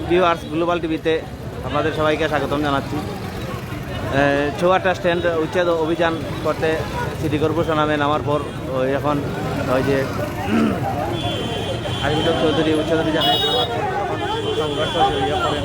Viewers, global টিভিতে আপনাদের সবাইকে স্বাগতম জানাচ্ছি। চৌহাট্টা স্ট্যান্ড উচ্ছেদ অভিযান করতে সিটি কর্পোরেশন নামে নামার পর এখন ওই যে আরিফুল চৌধুরী উচ্ছেদ অভিযানে সংঘর্ষ জড়িয়ে পড়েন।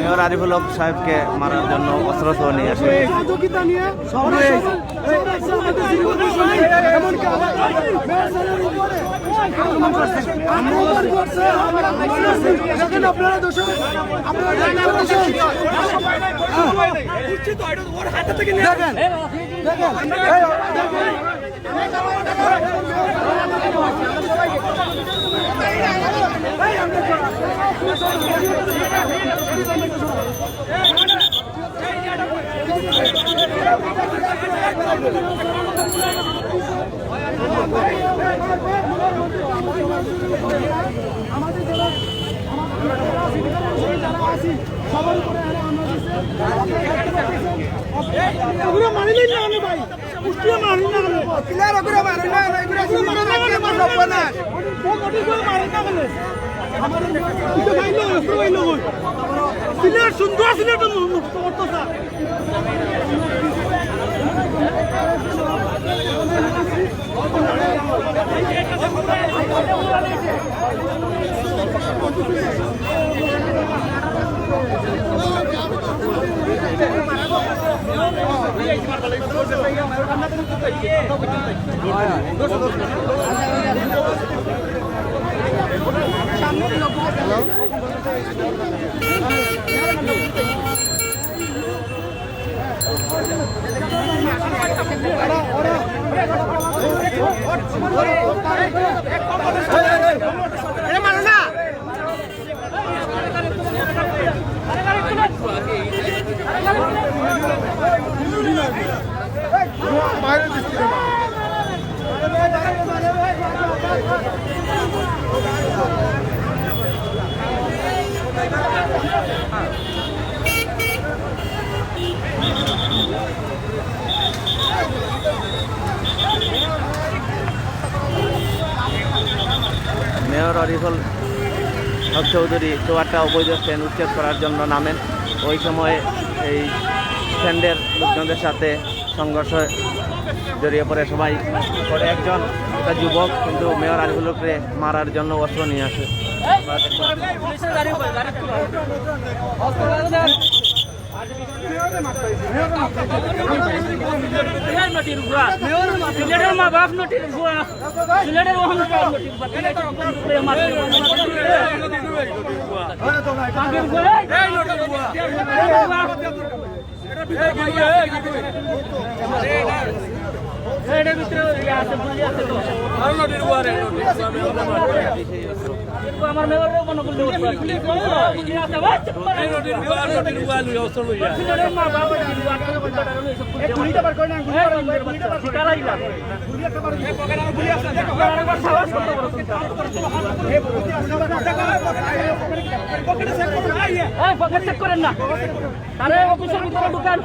মেয়র আরিফুল হক সাহেবকে মারার জন্য অস্ত্র নিয়ে আসে। আরিফুল হক চৌধুরী চৌয়াট্টা অবৈধ স্ট্যান্ড উচ্ছেদ করার জন্য নামেন। ওই সময় এই স্ট্যান্ডের লোকজনদের সাথে সংঘর্ষ জড়িয়ে পড়ে সবাই। পরে একজন একটা যুবক কিন্তু মেয়র আরিফুলকে মারার জন্য অস্ত্র নিয়ে আসে। মা বাপ নটির সিলেটের অহংকার আমার মেয়ের পকেট চেক করেন না, তাহলে অফিসের ভিতরে ঢুকান।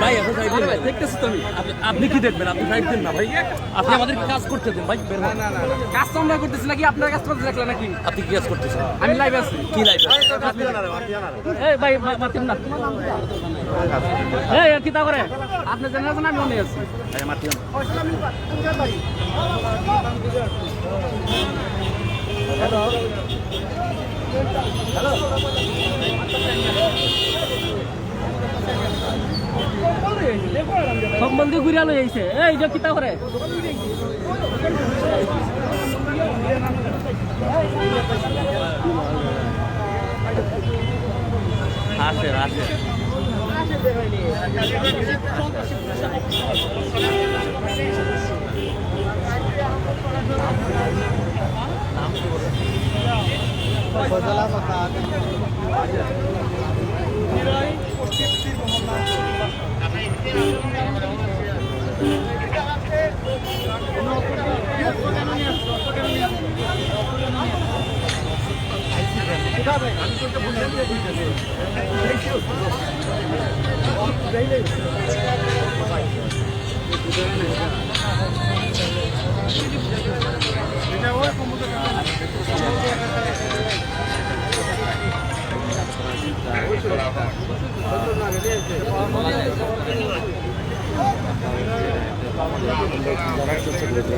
ভাই এখন দেখতেছি তো আপনি কি দেখবেন? আপনি সাইড দেন না ভাই, আপনি আমাদের কাজ করতে দেন ভাই। কাজ তো আমরা করতেছি নাকি আপনার কাজ করতে দেখলেন নাকি? আপনি কি কাজ করতেছেন? আমি লাইভ আছি। কি লাইভ? এই ভাই মাতিন না, এই কি তা করে আপনি জানেন না? আমি মনে আছি সম্বন্ধে ঘুরিয়া লই আইছে। এই যে কিতা করে আসে আসে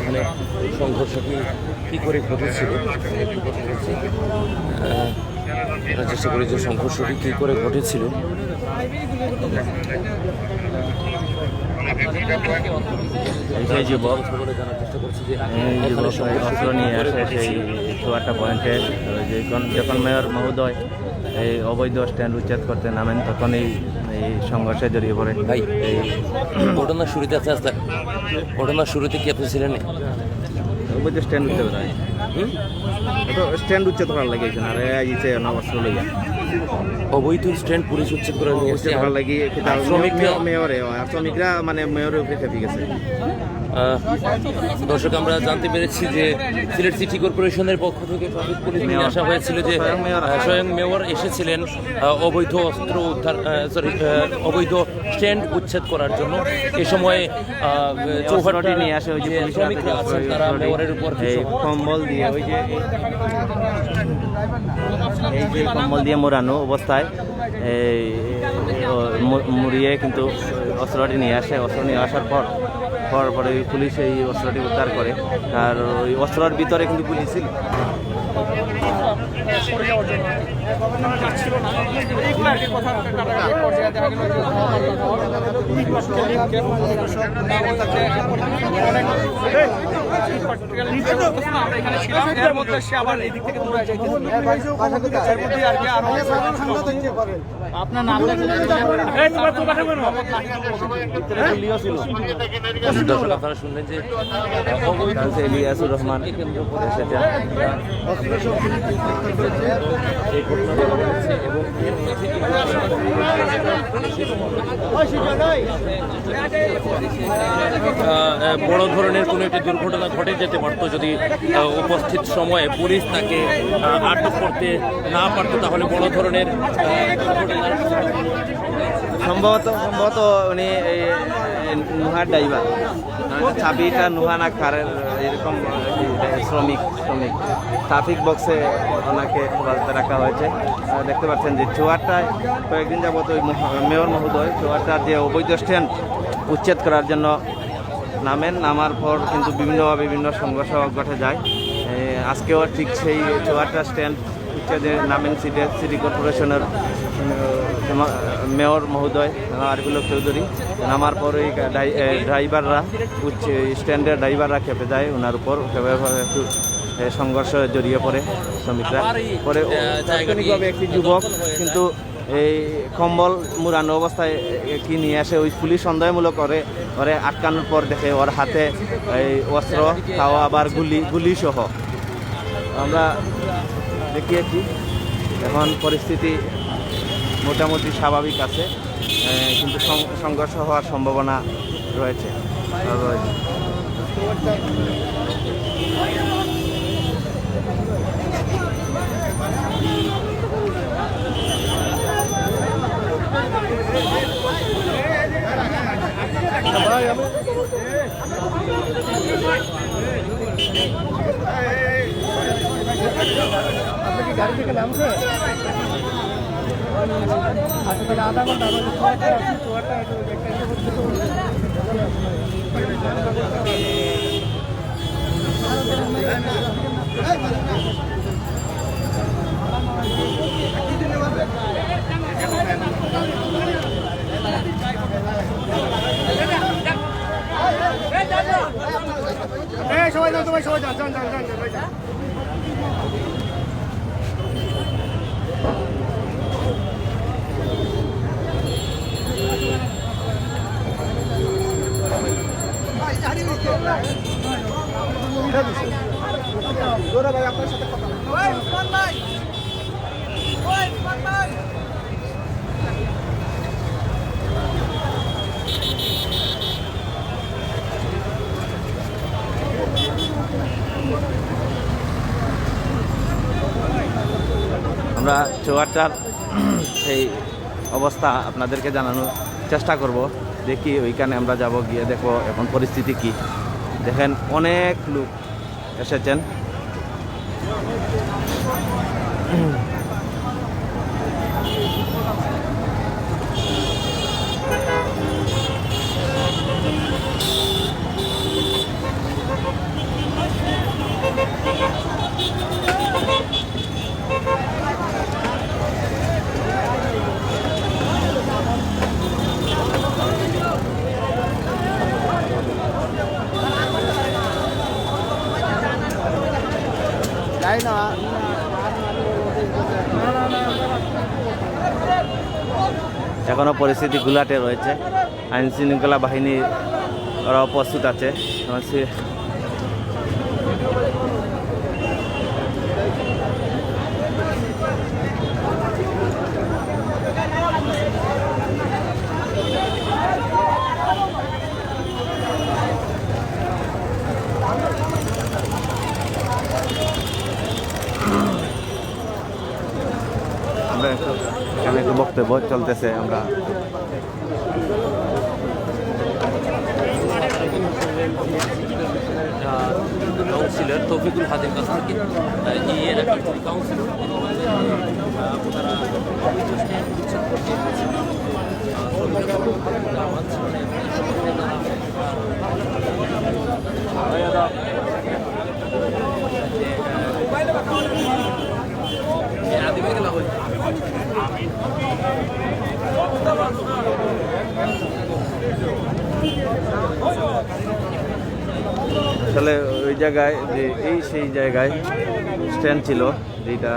মানে সংঘর্ষটি কী করে ঘটেছিল আমরা চেষ্টা করি যে সংঘর্ষটি কী করে ঘটেছিল। সেই যুবক জানার চেষ্টা করছি যে অস্ত্র নিয়ে আসে সেই চুয়াট্টা পয়েন্টে। যখন মেয়র মহোদয় এই অবৈধ স্ট্যান্ড উচ্ছেদ করতে নামেন তখন এই সংঘর্ষে জড়িয়ে পড়ে। ভাই এই ঘটনার শুরুতে আস্তে ঘটনার শুরুতে কি আপনি ছিলেন? অবৈধ স্ট্যান্ড উচ্ছেদ করা স্ট্যান্ড উচ্ছেদ করার লাগিয়েছেন আর আইছে অস্ত্র লইয়া অবৈধ স্ট্যান্ড পুলিশ উচ্ছেদ করে নিয়ে উচ্ছেদ করার লাগি মেয়রে আর শ্রমিকরা মানে মেয়রের উপরে খেপে গেছে। দর্শক আমরা জানতে পেরেছি যে সিলেট সিটি কর্পোরেশনের পক্ষ থেকে ট্রাফিক পুলিশ নিয়ে আসা হয়েছিল যে স্বয়ং মেয়র এসেছিলেন অবৈধ অস্ত্র উদ্ধার অবৈধ স্ট্যান্ড উচ্ছেদ করার জন্য। এ সময় চৌহাট্টি নিয়ে আসে ওই যে শ্রমিকরা আছেন তারা মেয়রের উপর কম্বল দিয়ে ওই যে এই যে কম্বল দিয়ে মোড়ানো অবস্থায় মুড়িয়ে কিন্তু অস্ত্রটি নিয়ে আসে। অস্ত্র নিয়ে আসার পরে পুলিশ এই অস্ত্রটি উদ্ধার করে। আর ওই অস্ত্রের ভিতরে কিন্তু পুলিশ ছিল। আপনার নাম আপনারা শুনলেন যে ইলিয়াসুর রহমান ঘটনাগুলো ঘটেছে এবং এর মধ্যে বড় ধরনের কোনো একটি দুর্ঘটনা ঘটে যেতে পারতো যদি উপস্থিত সময়ে পুলিশ তাকে আটক করতে না পারতো, তাহলে বড় ধরনের দুর্ঘটনার সম্ভবত উনি এই নুহার ড্রাইভার, চাবিটা নুহা না কারের এরকম শ্রমিক ট্রাফিক বক্সে ওনাকে হেফাজতে রাখা হয়েছে। দেখতে পাচ্ছেন যে চুয়ারটায় কয়েকদিন যাবত ওই মেয়র মহোদয় চুয়ারটার যে অবৈধ স্ট্যান্ড উচ্ছেদ করার জন্য নামার পর কিন্তু বিভিন্ন সংঘর্ষ ঘটে যায়। আজকেও ঠিক সেই চুয়ারটা স্ট্যান্ড উচ্ছেদে নামেন সিটি কর্পোরেশনের মেয়র মহোদয় আরিফুল হক চৌধুরী। নামার পর ওই ড্রাইভাররা স্ট্যান্ডের ড্রাইভাররা খেপে যায় ওনার উপর, একটু সংঘর্ষ জড়িয়ে পড়ে শ্রমিকরা। পরে তাৎক্ষণিকভাবে একটি যুবক কিন্তু এই কম্বল মুড়ানো অবস্থায় কি নিয়ে আসে ওই পুলিশ সন্দেহমূলক ওরে আটকানোর পর দেখে ওর হাতে এই অস্ত্র, তাও আবার গুলি সহ। আমরা দেখিয়েছি এখন পরিস্থিতি মোটামুটি স্বাভাবিক আছে, কিন্তু সংঘর্ষ হওয়ার সম্ভাবনা রয়েছে। গাড়ি থেকে নামছে আধা ঘন্টা সবাই যান, সবাই যান। আপনার সাথে কথা আমরা চুয়ারটার সেই অবস্থা আপনাদেরকে জানানোর চেষ্টা করব। দেখি ওইখানে আমরা যাব, গিয়ে দেখব এখন পরিস্থিতি কি। দেখেন অনেক লোক এসেছেন। এখনো পরিস্থিতি ঘোলাটে রয়েছে, আইন শৃঙ্খলা বাহিনী ওরা প্রস্তুত আছে। এখানে একটু বক্তব্য চলতেছে। আমরা কাউন্সিলর তৌফিকুল হাদির কাছ থেকে এই এলাকার যিনি কাউন্সিলর আসলে ওই জায়গায় যে সেই জায়গায় স্ট্যান্ড ছিল, যেটা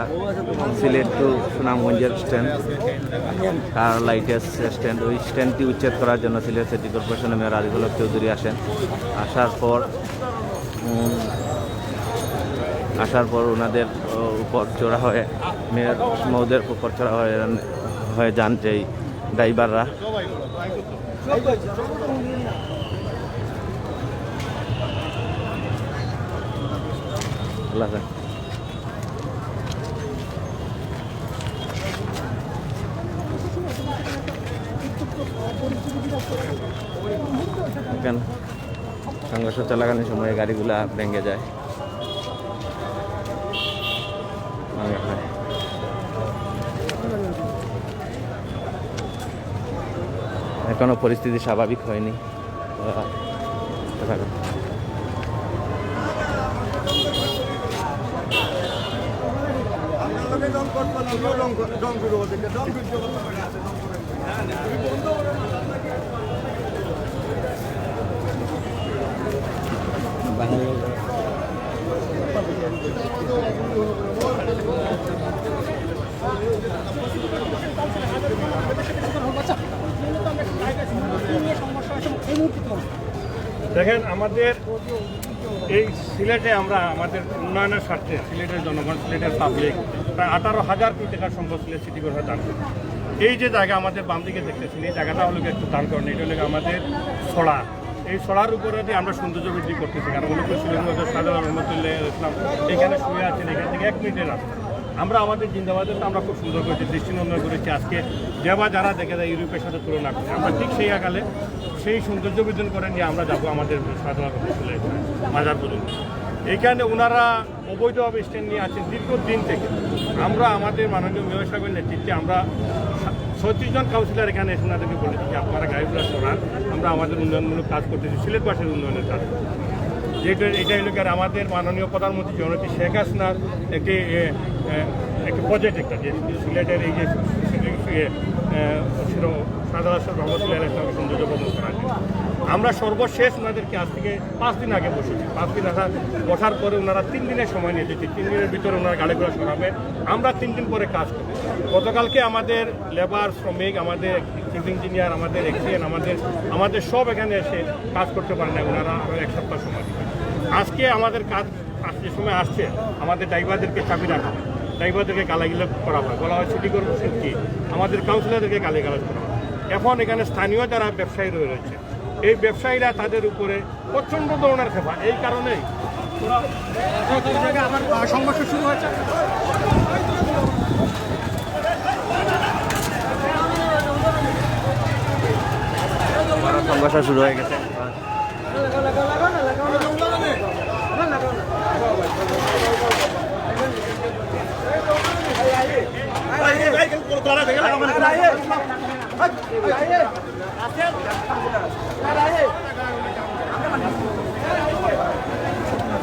সিলেট টু সুনামগঞ্জের স্ট্যান্ড, কার লাইটের স্ট্যান্ড, ওই স্ট্যান্ডটি উচ্ছেদ করার জন্য সিলেট সিটি কর্পোরেশনের মেয়র আরিফুল হক চৌধুরী আসার পর ওনাদের উপর চড়া হয়ে মেয়র মহোদয়ের উপর চড়া হয়ে যান যেই ড্রাইভাররা। আল্লাহ হাফেজ। এখানে সংঘর্ষ চলাকালীন সময়ে গাড়িগুলা ভেঙে যায়, ভাঙা হয়। এখনো পরিস্থিতি স্বাভাবিক হয়নি। দেখেন, আমাদের এই সিলেটে আমরা আমাদের উন্নয়নের স্বার্থে সিলেটের জনগণ, সিলেটের পাবলিক প্রায় 18,000 কোটি টাকার সম্পদ সিলেট সিটি কর্পোরেশন দান করে। এই যে জায়গা আমাদের বাম দিকে দেখতেছেন, এই জায়গাটা হলো একটু দান করেন। এটা হলো আমাদের ছড়া। এই ছড়ার উপরে দিয়ে আমরা সৌন্দর্য বৃদ্ধি করতেছি। কারণ হলো সিলেট সাধারণ রহমতুল্লাহ ইসলাম এখানে শুয়ে আছেন, এখান থেকে 1 মিনিটের রাস্তা। আমরা আমাদের জিন্দাবাদের আমরা খুব সুন্দর করেছি, দৃষ্টিনন্দন করেছি। আজকে যারা দেখে যায় ইউরোপের সাথে তুলনা করে, আমরা ঠিক সেই আকালে সেই সৌন্দর্য বৃদ্ধি করে নিয়ে আমরা যাবো আমাদের সাধারণ রহমতুল্লাহ মাজার পর্যন্ত। এইখানে ওনারা অবৈধভাবে স্ট্যান্ড নিয়ে আছেন দীর্ঘদিন থেকে। আমরা আমাদের মাননীয় মেয়র সাহেবের নেতৃত্বে আমরা 36 জন কাউন্সিলর এখানে এসে ওনাদেরকে বলেছি যে আপনারা গাড়িগুলো সরান, আমরা আমাদের উন্নয়নমূলক কাজ করতেছি, সিলেটবাসীর উন্নয়নের কাজ করতেছি। এটা হলো আমাদের মাননীয় প্রধানমন্ত্রী জননেত্রী শেখ হাসিনার একটি প্রজেক্ট, একটা যে সিলেটের এই যে সাধারণ রহমতুল্লাহ ইসলামকে সৌন্দর্য প্রদান করা যায়। আমরা সর্বশেষ ওনাদেরকে আজ থেকে 5 দিন আগে বসেছি। 5 দিন বসার পরে ওনারা 3 দিনের সময় নিয়েছে। 3 দিনের ভিতরে ওনারা গাড়িগুলো সরাবে, আমরা 3 দিন পরে কাজ করব। গতকালকে আমাদের লেবার, শ্রমিক, আমাদের চিফ ইঞ্জিনিয়ার, আমাদের এক্সিএন, আমাদের সব এখানে এসে কাজ করতে পারে না, ওনারা আরও 1 সপ্তাহ সময় দেবে। আজকে আমাদের কাজ যে সময় আসছে, আমাদের ড্রাইভারদেরকে চাবি রাখা হয়, ড্রাইভারদেরকে গালাগালাজ করা হয়, বলা হয় সিটি কর্পোরেশন কি, আমাদের কাউন্সিলরদেরকে গালাগালাজ করা হয়। এখন এখানে স্থানীয় যারা ব্যবসায়ী রয়েছে, এই ব্যবসায়ীরা তাদের উপরে প্রচণ্ড ধরনের খেপা। এই কারণেই আমার সংঘর্ষ শুরু হয়েছে। সংঘর্ষ শুরু হয়ে গেছে।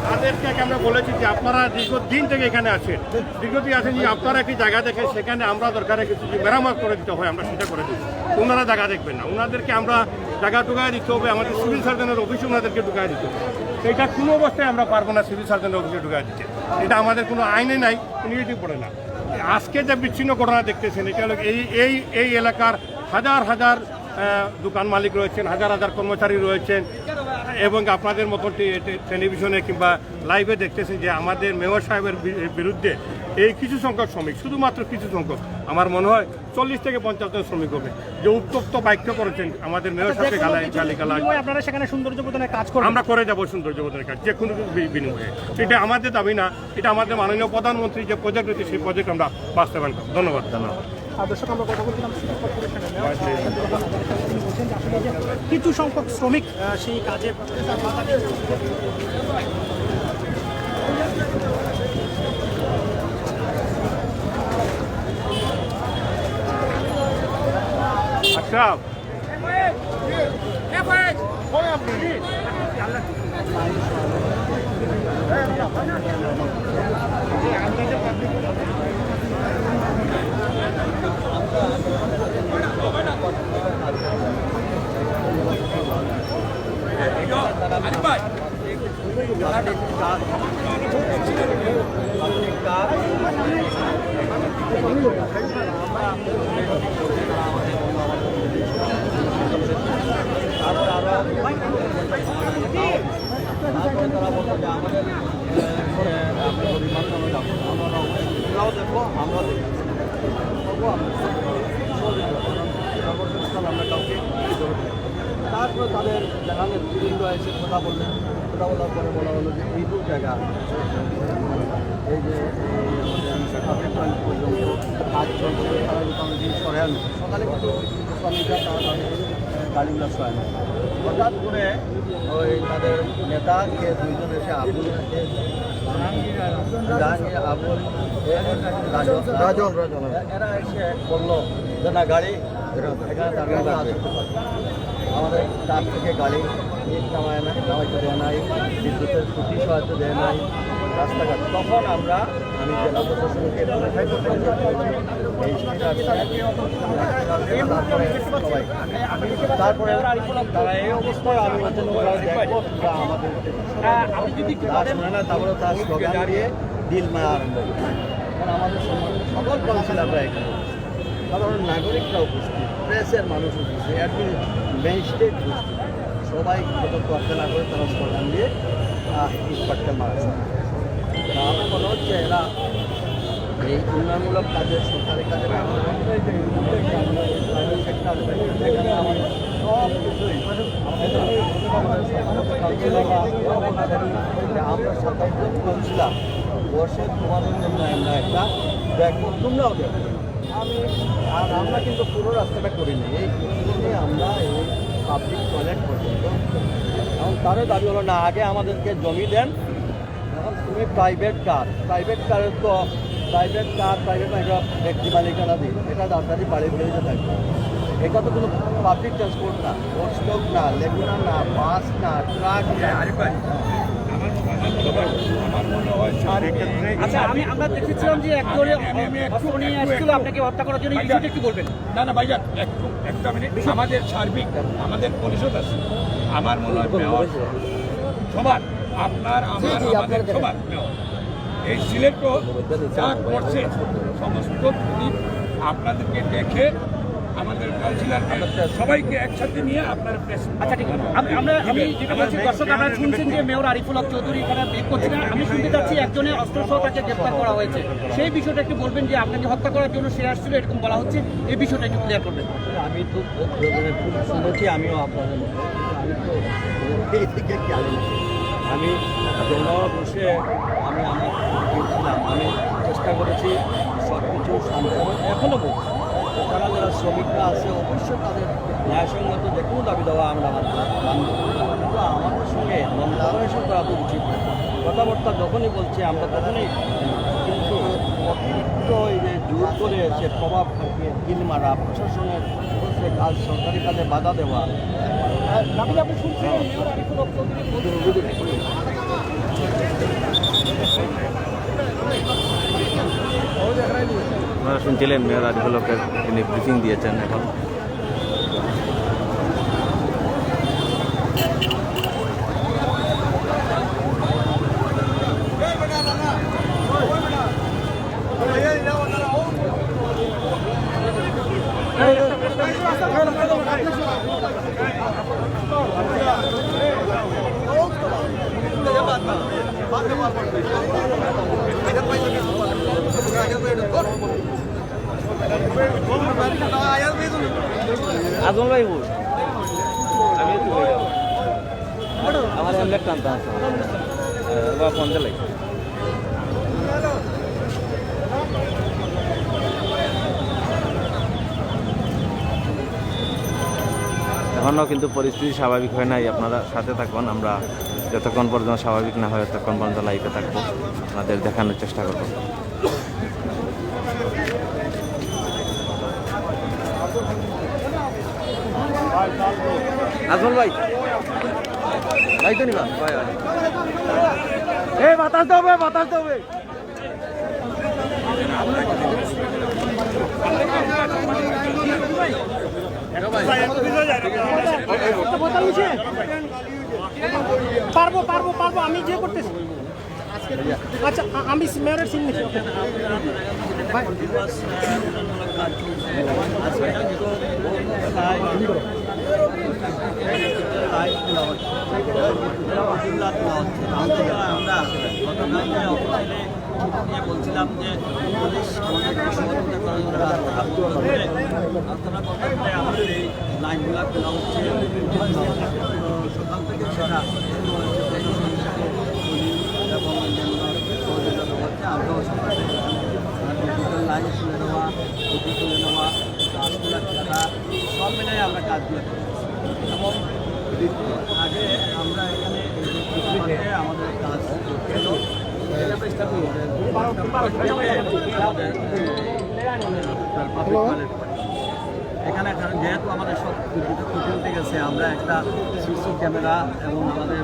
তাদেরকে আমরা বলেছি যে আপনারা দীর্ঘদিন থেকে এখানে আছেন, যে আপনারা একটি জায়গা দেখেন, সেখানে আমরা দরকারে কিছু যে মেরামত করে দিতে হয় আমরা সেটা করে দিই। ওনারা জায়গা দেখবেন না, ওনাদেরকে আমরা জায়গা ঢুকায় দিতে হবে, আমাদের সিভিল সার্জনের অফিসে ওনাদেরকে ঢুকায় দিতে হবে। এটা কোনো অবস্থায় আমরা পারবো না সিভিল সার্জনের অফিসে ঢুকায় দিতে, এটা আমাদের কোনো আইনে নাই, ইউনিটি পড়ে না। আজকে যে বিচ্ছিন্ন ঘটনা দেখতেছেন, এটা হলো এই এলাকার হাজার হাজার দোকান মালিক রয়েছেন, হাজার হাজার কর্মচারী রয়েছেন, এবং আপনাদের মতো টেলিভিশনে কিংবা লাইভে দেখতেছেন যে আমাদের মেয়র সাহেবের বিরুদ্ধে এই কিছু সংখ্যক শ্রমিক, শুধুমাত্র কিছু সংখ্যক, আমার মনে হয় 40 থেকে 50 জন শ্রমিক হবে, যে উত্তপ্ত বাক্য করেছেন আমাদের মেয়র সাহেবকে গালিগালাজ। আপনারা সেখানে সৌন্দর্য প্রদানের কাজ করবেন, আমরা করে যাবো সৌন্দর্য প্রদানের কাজ যে কোনো বিনিময়ে। এটা আমাদের দাবি না, এটা আমাদের মাননীয় প্রধানমন্ত্রী যে প্রজেক্ট রয়েছে সেই প্রজেক্ট আমরা বাস্তবায়ন করব। ধন্যবাদ। দর্শক, আমরা কথা বলছিলাম সিটি কর্পোরেশনের মেয়র, তিনি বলছেন যে আসলে যে কিছু সংখ্যক শ্রমিক সেই কাজে আচ্ছা তারা বলতো যে আমাদের আমরা সর্বশেষকাল আমরা কাউকে তারপরে তাদের যারা নেতৃবৃন্দ এসে কথা বললেন, কথা বলার পরে বলা হলো যে এই দু জায়গা এই যে পাবলিক টয়লেট পর্যন্ত কাজ চলছে, তারা যদি অনেকদিন সরান সকালে কিন্তু শ্রমিকরা তারা তাদের গাড়িগুলো সরান। হঠাৎ করে ওই তাদের নেতাকে দুইজন এসে জাহাঙ্গীর আবুল রাজন এরা এসে বললো যে না গাড়ি এখানে দাঁড়িয়ে আসতে পারে। আমাদের তার থেকে গাড়ি নামাইতে দেয় নাই, বিদ্যুতের খুঁটি সহায়তা দেয় নাই, রাস্তাঘাট। তখন আমি জেলা প্রশাসনকে তারপরে তারা এই অবস্থায় আমি আমাদের শুনে না, তারপরে তার স্লোগান দিয়ে দিল মারা আরম্ভ করে। কারণ আমাদের সকল কাউন্সিলাররা এখানে, সাধারণ নাগরিকরা উপস্থিত, প্রেসের মানুষ উপস্থিত, ম্যাজিস্ট্রেট উপস্থিত, সবাই তোয়াক্কা না করে তারা স্লোগান দিয়ে ইটপাটকে মারা। আমার মনে হচ্ছে এরা এই উন্নয়নমূলক কাজের সরকারি কাজের সেক্টর এখানে আমাদের সব কিছুই আমরা 27 জন কাউন্সিলার বসে তোমাদের জন্য আমরা একটা দেখবো, তোমরাও দেখো। আমরা কিন্তু পুরো রাস্তাটা করিনি, এই কিছুদিনে আমরা এই পাবলিক টয়লেট পর্যন্ত। এখন তারও দাবি হলো না, আগে আমাদেরকে জমি দেন, এখন তুমি প্রাইভেট কার তো প্রাইভেট ব্যক্তি মালিকানা দিন, এটা তাড়াতাড়ি বাড়ির বেরিয়ে থাকবে। এটা তো কোনো পাবলিক ট্রান্সপোর্ট না, বসটক না, লেগুনা না, বাস না, ট্রাক না। আচ্ছা, আমরা দেখেছিলাম যে একজনে অস্ত্র নিয়ে আসছিল আপনাকে হত্যা করার জন্য, এই বিষয়টা একটু বলবেন। না ভাইজান, একটা মিনিট। আমাদের সার্বিক আমাদের পরিষদ আছে, আমার মনে হয় মেয়র সবার, আপনার আমার আমাদের সবার মেয়র। এই সিলেটও যা করছে সমস্ত আপনাদেরকে দেখে আমাদের কাউন্সিলর সবাইকে একসাথে নিয়ে আপনার প্রেস। আচ্ছা ঠিক আছে, আমি যেটা বলছি, দর্শক আপনারা শুনছেন যে মেয়র আরিফুল হক চৌধুরী এখানে বের করছেন। আমি শুনতে চাচ্ছি একজনের অস্ত্রসহ তাকে গ্রেপ্তার করা হয়েছে, সেই বিষয়টা একটু বলবেন যে আপনাকে হত্যা করার জন্য সে আসছিল এরকম বলা হচ্ছে, এই বিষয়টা একটু ক্লিয়ার করবেন। আমি তো শুনেছি, আমিও আপনাদের আমি জন্য বসে আমি গিয়েছিলাম, আমি চেষ্টা করেছি সব কিছু শান্ত, এখনও বলছি তারা যারা শ্রমিকরা আছে অবশ্যই তাদের ন্যায়সঙ্গত যে কোনো দাবি দেওয়া আমরা মানব, কিন্তু আমাদের সঙ্গে নন-কমিউনিকেশন করা তো উচিত না। কথাবার্তা যখনই বলছে আমরা তখনই, কিন্তু অতিরিক্ত এই যে জোর করে সে প্রভাব খাটিয়ে কিল মারা, প্রশাসনের সে কাজ সরকারি কাজে বাধা দেওয়া। আপনারা শুনছিলেন মেয়র আরিফুল হকের, তিনি ব্রিফিং দিয়েছেন। এখন আজম ভাই বল, আমি আমার এমলেট টানতে আসা বা ফোনতে লাগে। এখনও কিন্তু পরিস্থিতি স্বাভাবিক হয় নাই, আপনারা সাথে থাকুন। আমরা যতক্ষণ পর্যন্ত স্বাভাবিক না হয় ততক্ষণ পর্যন্ত লাইভে থাকবো, আপনাদের দেখানোর চেষ্টা করবো। আজমল ভাই, ভাই তো নিবা ভাই, এই বাতাস দেবে, বাতাস দেবে। পারবো পারবো পারবো, আমি যে করতেছি। আচ্ছা, আমি মেয়রের সিন নিচ্ছি। আমরা নিয়ে বলছিলাম যে পুলিশ আমাদেরকে সহযোগিতা করার জন্য আলোচনা করতে গেলে আমাদের এই লাইনগুলো খোলা হচ্ছে। তো সকাল থেকে সেটা এবং অন্যান্য সহযোগিতা হচ্ছে। আমরাও সকালে ডিজিটাল লাইন খুলে নেওয়া, ছবি তুলে নেওয়া, গাছগুলা কাটা সব মিলাই আমরা কাজগুলো করছি। এবং আগে আমরা এখানে আমাদের কাজ ছিল এখানে যেহেতু আমাদের সব বিদ্যুতের ক্ষতি হতে গেছে, আমরা একটা সিসি ক্যামেরা এবং আমাদের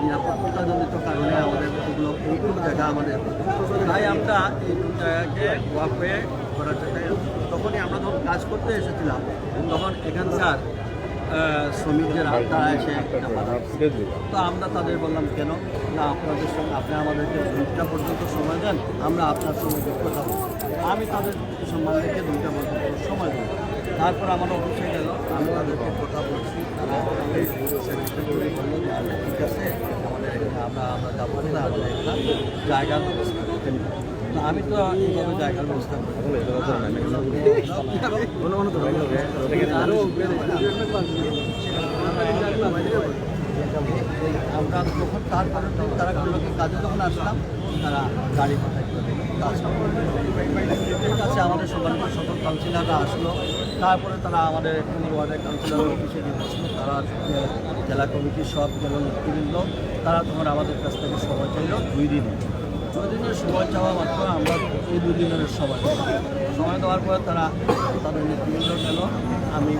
নিরাপত্তাজনিত কারণে আমাদের ওগুলো এইটুকু জায়গা আমাদের, তাই আমরা এইটুকু জায়গাকে ওয়াকওয়ে করার জন্য তখনই আমরা যখন কাজ করতে এসেছিলাম তখন এখানকার শ্রমিকদের তারা এসে তো আমরা তাদের বললাম কেন না আপনাদের সঙ্গে আপনি আমাদেরকে 2টা পর্যন্ত সময় দেন, আমরা আপনার সঙ্গে কথা বলব। আমি তাদের সম্মান রেখে 2টা পর্যন্ত সময় দেব। তারপর আমার অফিসে গেল, আমি তাদেরকে কথা বলছি, তারা সেক্রেটারি বললো যে ঠিক আছে আমাদের এখানে আমরা যাবো না, আমরা একটা জায়গার ব্যবস্থা করতে নিব। আমি তো এইভাবে জায়গার ব্যবস্থা করি আমরা তখন তারপরে তারা কাজে যখন আসলাম তারা গাড়ি পাঠাই করে কাজ কাছে আমাদের সকল কাউন্সিলাররা আসলো। তারপরে তারা আমাদের ওয়ার্ডের কাউন্সিলর অফিসে নিয়ে আসলো, তারা জেলা কমিটির সব জেলা নেতৃবৃন্দ তারা তখন আমাদের কাছ থেকে সময় চাইল 2 দিনের সময় চাওয়া মাত্র আমরা এই 2 দিনের সময় দেওয়ার পরে তারা তাদের নেতৃবৃন্দ গেল। আমি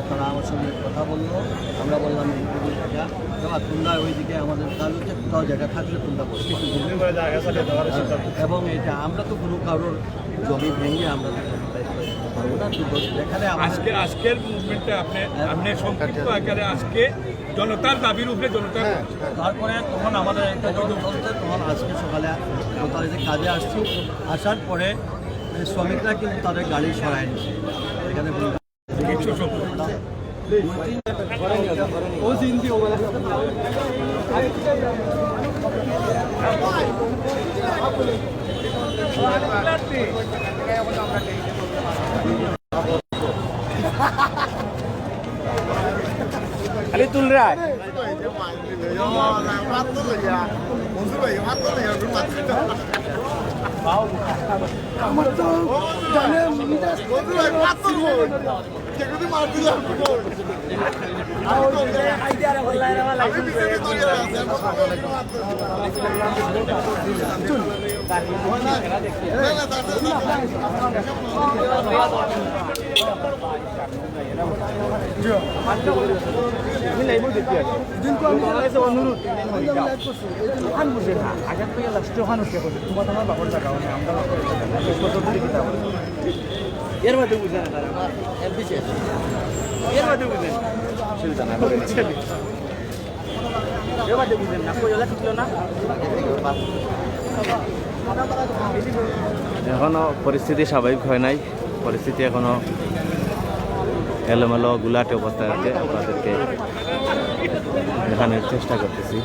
তারা আমার সঙ্গে কথা বললো, আমরা বললাম এই জায়গা তোমরা ওইদিকে আমাদের কাজ হচ্ছে, কোথাও জায়গা থাকলে তোমরা বসে এবং এটা আমরা তো কোনো কারোর জমি ভেঙে আমরা আজকের মুভমেন্টে আপনি সংক্ষিপ্ত আকারে আজকে জনতার দাবির উপরে জনতার তারপরে তখন আমাদের একটা দল চলছে। তখন আজকে সকালে কোথায় কাজে আসছি, আসার পরে শ্রমিকরা কিন্তু তাদের গাড়ি সরায় নিচ্ছে এখানে খালি তুল রায় অনুরোধ আগে থেকে লাস্টে ওখানে উঠে করছে তোমার তোমার বাবার জায়গা আমরা এর মধ্যে বুঝে না তারা এর মধ্যে বুঝে সুবিধা না এর মধ্যে বুঝেন না কোয়লা ছিল না। এখনো পরিস্থিতি স্বাভাবিক হয় নাই, পরিস্থিতি এখনো এলোমেলো গুলাটে অবস্থায় আছে। আপনাদেরকে দেখানোর চেষ্টা করতেছি।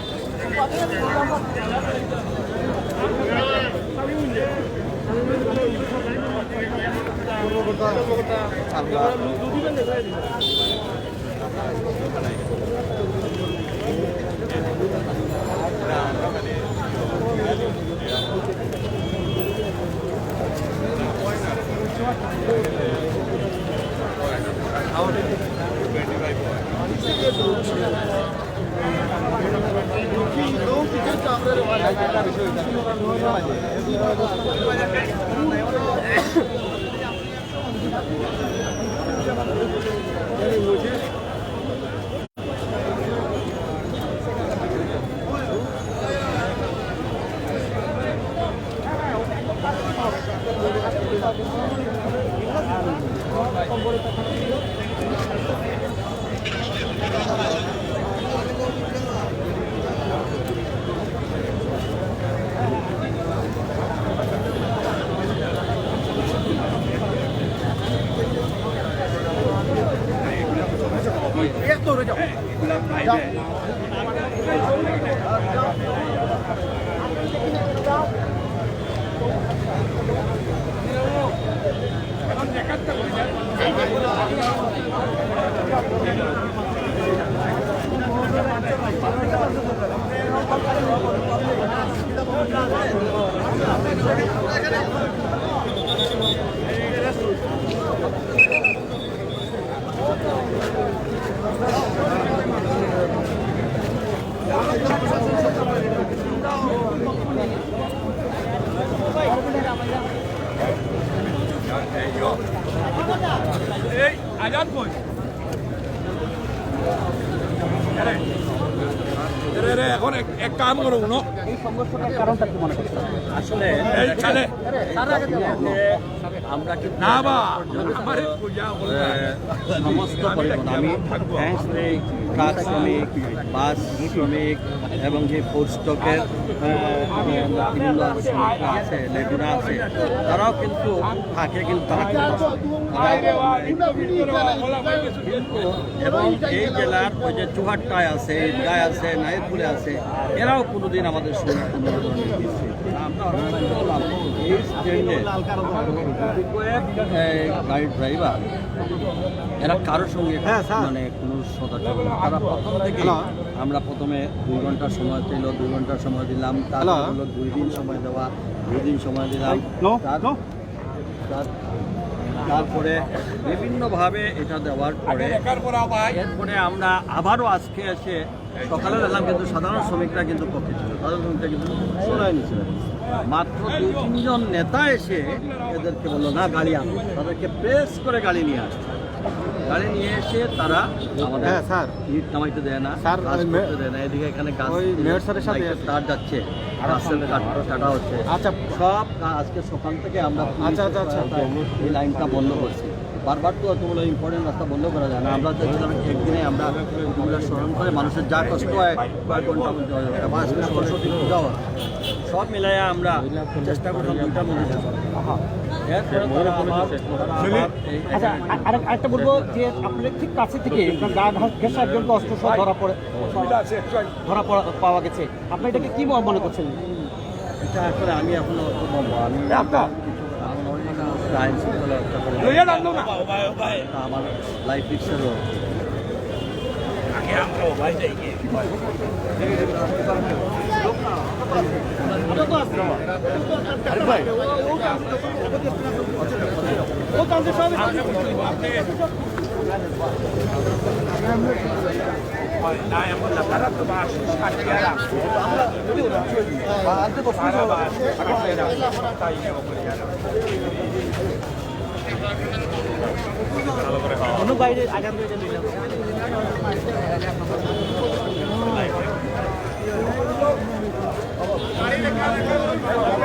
এই আজাদ কই রে এখন এক কাম করো না এই সংঘর্ষটার কারণটা কি মনে করছেন? আসলে এইখানে আমরা কিন্তু না বা আমারে পূজা বলে সমস্ত পরিবহন আমি ভ্যান শ্রমিক, ট্রাক শ্রমিক, বাস শ্রমিক এবং যে ফুড স্টকের বিভিন্ন শ্রমিকরা আছে, লেগুরা আছে, তারাও কিন্তু থাকে, কিন্তু তারা কিন্তু এবং এই জেলার ওই যে চুহাট্টায় আছে, ঈদগায় আছে, নাইরপুরে আছে, এরাও কোনোদিন আমাদের সঙ্গে কোনো ধরনের বিচ্ছেদ নেই। আমরা অনেক বললাম এই স্ট্যান্ডে গাড়ির ড্রাইভার এরা কারোর সঙ্গে মানে কোনো সদাচরণ না। তারা প্রথম থেকে আমরা প্রথমে 2 ঘন্টার সময় ছিল, 2 ঘন্টার সময় দিলাম, তারপর হলো 2 দিন সময় দেওয়া, 2 দিন সময় দিলাম, তারপরে বিভিন্নভাবে এটা দেওয়ার পরে এরপরে আমরা আবারও আজকে এসে সকালে এলাম, কিন্তু সাধারণ শ্রমিকরা কিন্তু পক্ষে ছিল, সাধারণ শ্রমিকরা কিন্তু শোনায় নিছিল। মাত্র 2-3 জন নেতা এসে এদেরকে বললো না গাড়ি আনো, তাদেরকে প্রেস করে গাড়ি নিয়ে আসছে। গাড়ি নিয়ে এসে তারা আমাদের ইট নামাইতে দেয় না, কাজ করতে দেয় না। এদিকে এখানে গাছ তার যাচ্ছে, রাস্তার কাটা হচ্ছে। আচ্ছা, সব আজকে সকাল থেকে আমরা এই লাইনটা বন্ধ করছি। বারবার তো এতগুলো ইম্পর্টেন্ট রাস্তা বন্ধ করা যায় না। আমরা চাইছিলাম একদিনে আমরা এগুলো স্মরণ করে মানুষের যা কষ্ট হয় কয়েক ঘন্টার মধ্যে হয়ে যাবে। আবার আজকে সরস্বতী পূজাও সব মিলাইয়া আমরা চেষ্টা করলাম 2টার মধ্যে। আচ্ছা, আরেকটা বলবো যে আপনাদের ঠিক কাছে থেকে গা ঘেঁষা একজনকে অস্ত্র সহ পাওয়া গেছে। আপনি এটাকে কি মনে করছেন? এটা আসলে আমি এখনো আমি আইন শৃঙ্খলা রক্ষা করে আমার লাইফ রিক্সেরও কোনো বাইরে আঘাত হয়ে যাবে।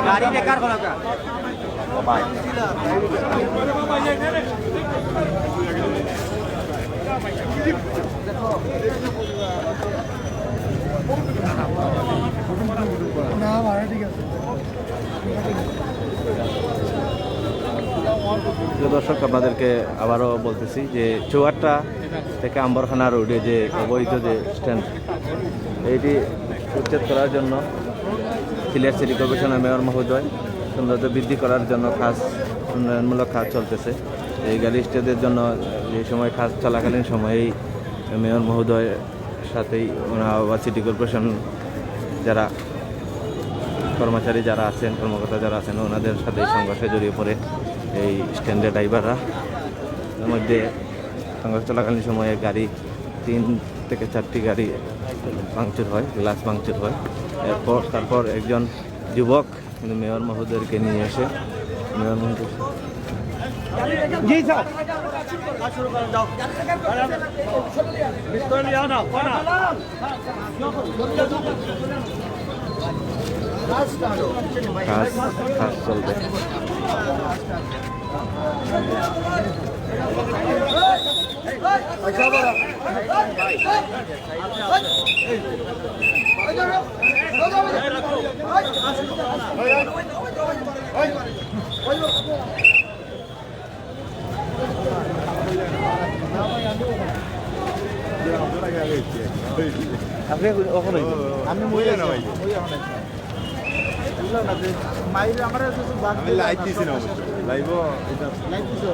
গাড়ি বেকার করা যায়। প্রিয় দর্শক, আপনাদেরকে আবারও বলতেছি যে চুয়াট্টা থেকে আম্বরখানা রোডে যে অবৈধ যে স্ট্যান্ড, এইটি উচ্ছেদ করার জন্য সিলেট সিটি কর্পোরেশনের মেয়র মহোদয় সৌন্দর্য বৃদ্ধি করার জন্য কাজ, উন্নয়নমূলক কাজ চলতেছে। এই গাড়ি স্ট্যান্ডের জন্য যে সময় কাজ চলাকালীন সময়েই মেয়র মহোদয়ের সাথেই বা সিটি কর্পোরেশন যারা কর্মচারী যারা আছেন, কর্মকর্তা যারা আছেন, ওনাদের সাথে সংঘর্ষে জড়িয়ে পড়ে এই স্ট্যান্ডের ড্রাইভাররা। এর মধ্যে সংঘর্ষ চলাকালীন সময়ে গাড়ি 3 থেকে 4টি গাড়ি ভাঙচুর হয়, গ্লাস ভাঙচুর হয়। তারপর একজন যুবক কিন্তু মেয়র মহোদয়কে নিয়ে এসে মেয়র মহোদয় জি স্যার, কাজ চলবে। আপনি ওখানে আমি মরে না ভাই, মাইরে আমার লাইট দিছি না, লাইভ এটা লাইট দিছো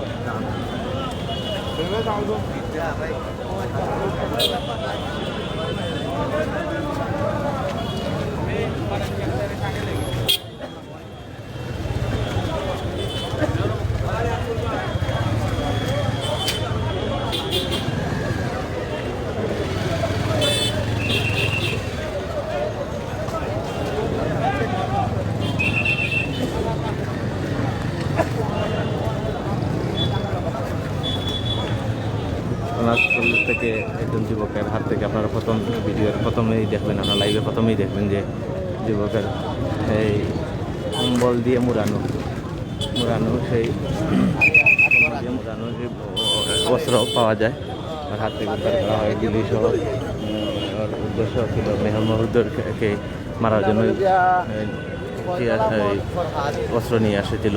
ঘটনাস্থল থেকে একজন যুবকের হাত থেকে আপনারা প্রথম ভিডিওর প্রথমেই দেখবেন, আপনারা লাইভে প্রথমেই দেখবেন যে যুবকের এই কম্বল দিয়ে মুড়ানো সেই মুড়ানো যে অস্ত্র পাওয়া যায় আর হাত থেকে উদ্ধার করা হয় গুলি সহ। ওর উদ্দেশ্য ছিল মেহর মহুদ্দরকে মারার জন্য অস্ত্র নিয়ে এসেছিল।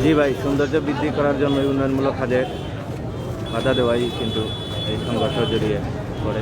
জি ভাই, সৌন্দর্য বৃদ্ধি করার জন্য উন্নয়নমূলক কাজে বাধা দেওয়াই কিন্তু এই সংঘর্ষ জড়িয়ে পড়ে।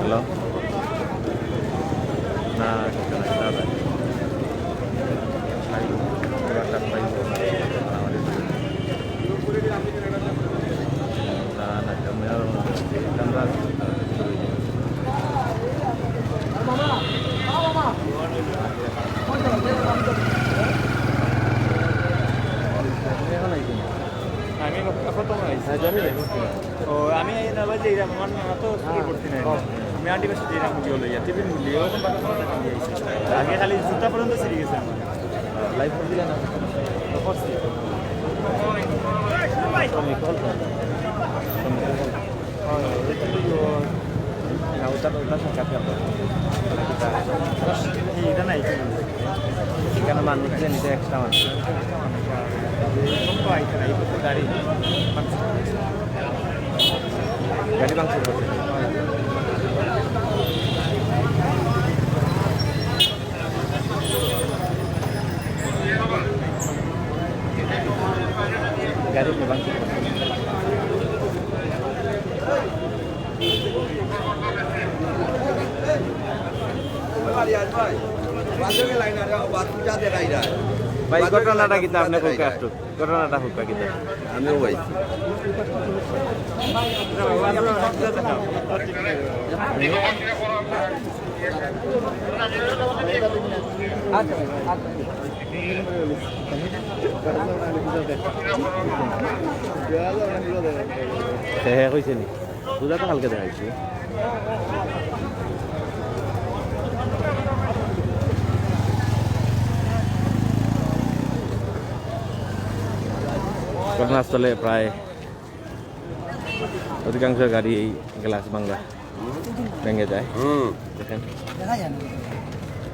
হ্যালো, না আমি আমার তো করছি না, আমি আন্টি বেশি দিয়ে রাখবো লইয়া টিফিন মুলি আগে খালি জুতা পর্যন্ত ছিঁড়ে গেছে আমার লাইফ দিলে না করছি এটা নাই কেন মানুষ নিতে এক্সট্রা মানুষ গাড়ি গাড়ি মাংস গাড়ি মাংস ভাই ঘটনাটা কিন্তু আপনি হুকা আসতো ঘটনাটা হুকা কিন্তু আমিও ভাই হ্যাঁ কইছে নি পূজা তো কালকে দেখাইছি ঘটনাস্থলে প্রায় অধিকাংশ গাড়ি এই গ্লাস বাংলা ভেঙে যায় দেখেন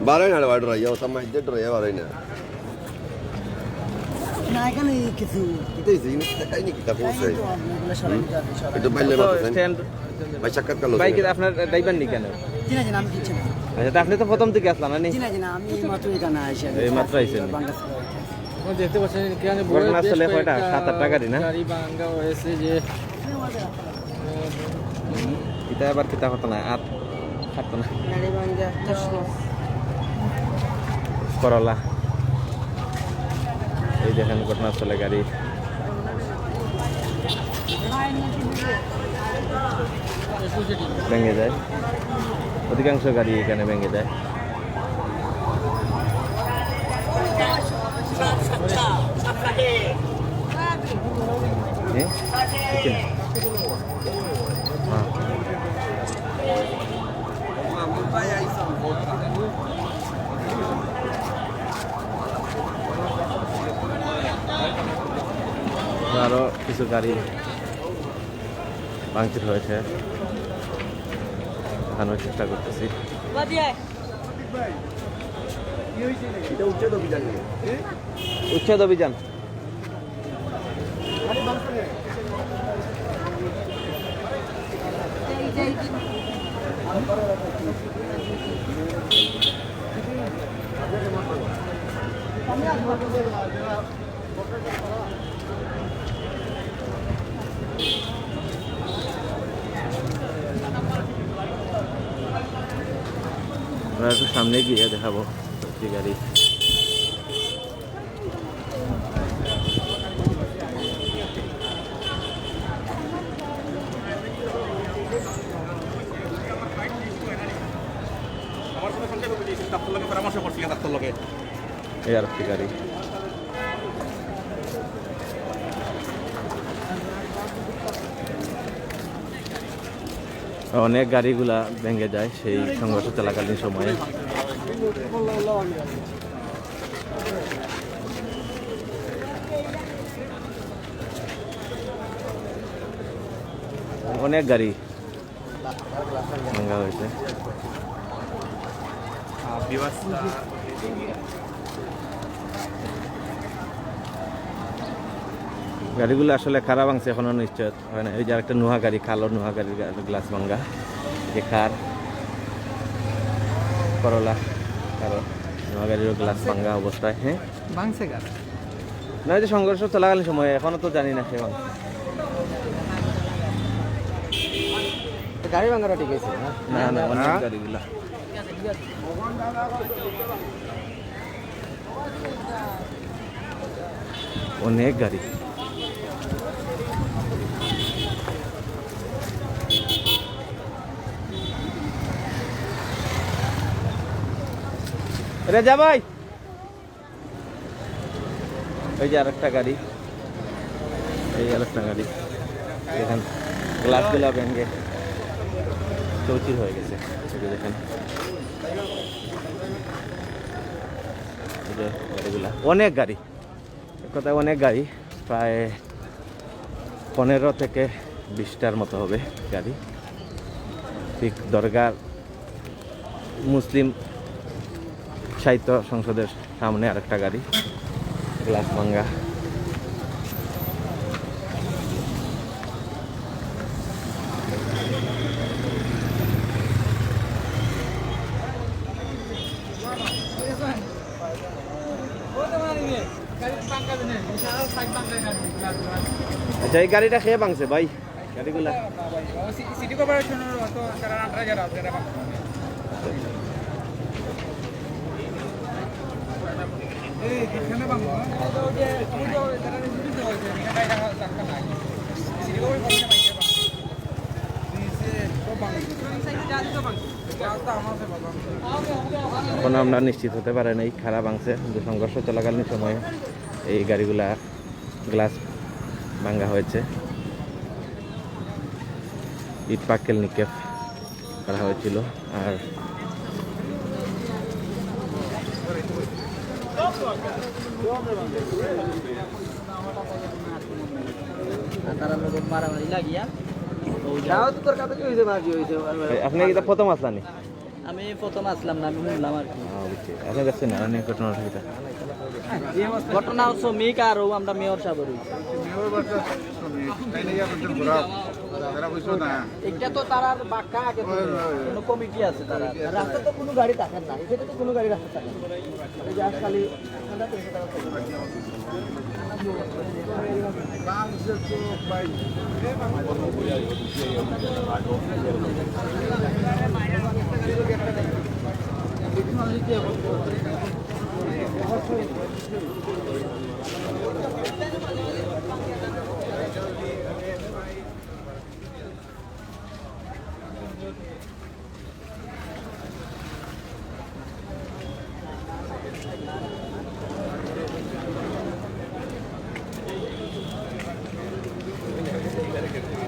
বারোই না বাড়ি রয়ে যাও তোমার ডর বারোই না না এখানে কিছু Kita izin, kita ini kita selesai. এগুলো সরাই নিতে হবে সরাই Itu balik তো lepas স্ট্যান্ড masyarakat kalau বাইকে আপনার ড্রাইভার নি কেন? চিনা চিনা আমি কিছু না আচ্ছা তা আপনি তো প্রথম থেকে আসলাম না নি? চিনা চিনা আমি মাত্র এখানে আইসি এই মাত্র আইছেন নি? বাংলাদেশ দেখতে পাচ্ছেন এখানে ঘটনাস্থলে কয়টা 7-8টা গাড়ি না? গাড়ি ভাঙা হয়েছে যে এটা আবার কিতা হতো না আর থাকতো না গাড়ি ভাঙ্গা করলা এই দেখেন ঘটনাস্থলে গাড়ি ভেঙে যায় অধিকাংশ গাড়ি এখানে ভেঙে যায় আরো কিছু গাড়ি ভাঙচুর হয়েছে দেখানোর চেষ্টা করতেছি উচ্ছেদ অভিযান আমরা একটু সামনে গিয়ে দেখাবো সত্যি গাড়ি পরামর্শ করছিলেন ডাক্তার লোকে এই আর একটি গাড়ি অনেক গাড়িগুলা ভেঙে যায় সেই সংঘর্ষ চলাকালীন সময়ে অনেক গাড়ি ভাঙা হয়েছে গাড়িগুলো আসলে খারাপ ভাঙছে এখনো নিশ্চয় হয় না এই যে একটা নোহা গাড়ি কালো নোহা গাড়ির গ্লাস ভাঙ্গা যে কার করলা কারো নোহা গাড়ির গ্লাস ভাঙ্গা অবস্থায় হ্যাঁ ভাঙছে গাড়ি না এই যে সংঘর্ষ চলাকালীন সময় এখনো তো জানি না সে ভাঙছে গাড়ি ভাঙাটা ঠিক আছে না না অনেক গাড়িগুলা অনেক গাড়ি রেজা ভাই এই যে আরেকটা গাড়ি এই আরেকটা গাড়ি দেখেন গ্লাসগুলো ভেঙে চৌচির হয়ে গেছে এই যে দেখেন এই যে গাড়িগুলা অনেক গাড়ি এক কথায় অনেক গাড়ি প্রায় 15 থেকে 20টার মতো হবে গাড়ি ঠিক দরগার মুসলিম সাহিত্য সংসদের সামনে আরেকটা গাড়ি গ্লাস ভাঙ্গা আচ্ছা এই গাড়িটা খেয়ে ভাঙছে ভাই গাড়িগুলা সিটি কর্পোরেশনের তো তারা আন্ডারে যারা আছে এই এখানে ভাঙলো যে তারা নির্দিষ্ট হয়েছে এখানে এটা টাকা নাই সিটি কর্পোরেশন ভাঙছে দিছে তো ভাঙছে জানি তো ভাঙছে এখন আমরা নিশ্চিত হতে পারে নাই খারাপ ভাঙছে কিন্তু সংঘর্ষ চলাকালীন সময়ে এই গাড়িগুলা গ্লাস ভাঙ্গা হয়েছে ইট পাক্কেল নিক্ষেপ করা হয়েছিল আর তারা লোক মারামারি লাগিয়া আপনি কি প্রথম আসলানি আমি প্রথম আসলাম না, আমি শুনলাম আর কি। বুঝছি আচ্ছা দেখছেন না অনেক ঘটনা সেটা ঘটনা শ্রমিক আর আমরা মেয়র সাহেব এটা তো তারা বাক্কা আগে কোনো কমিটি আছে, তারা রাস্তা তো কোনো গাড়ি থাকেন না, এখানে তো কোনো গাড়ি রাস্তা থাকে না, এই যে খালি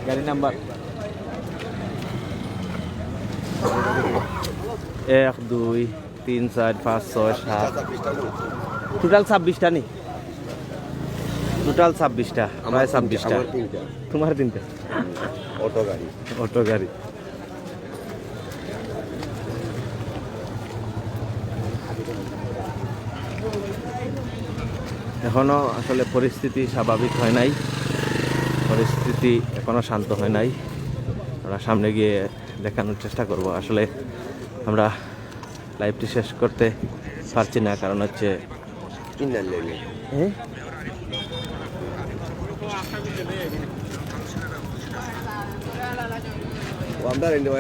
গাড়ি নাম্বার 1 2 3 4 5 6 7 টোটাল 26টা নি টোটাল 26টা প্রায় 26টা আমার 3টা তোমার 3টা অটো গাড়ি অটো গাড়ি এখনো আসলে পরিস্থিতি স্বাভাবিক হয় নাই, পরিস্থিতি এখনো শান্ত হয় নাই। আমরা সামনে গিয়ে দেখানোর চেষ্টা করব। আসলে আমরা লাইভটি শেষ করতে পারছি না, কারণ হচ্ছে ইন্ডিয়ান লেনে ও আমরা রেন্ডে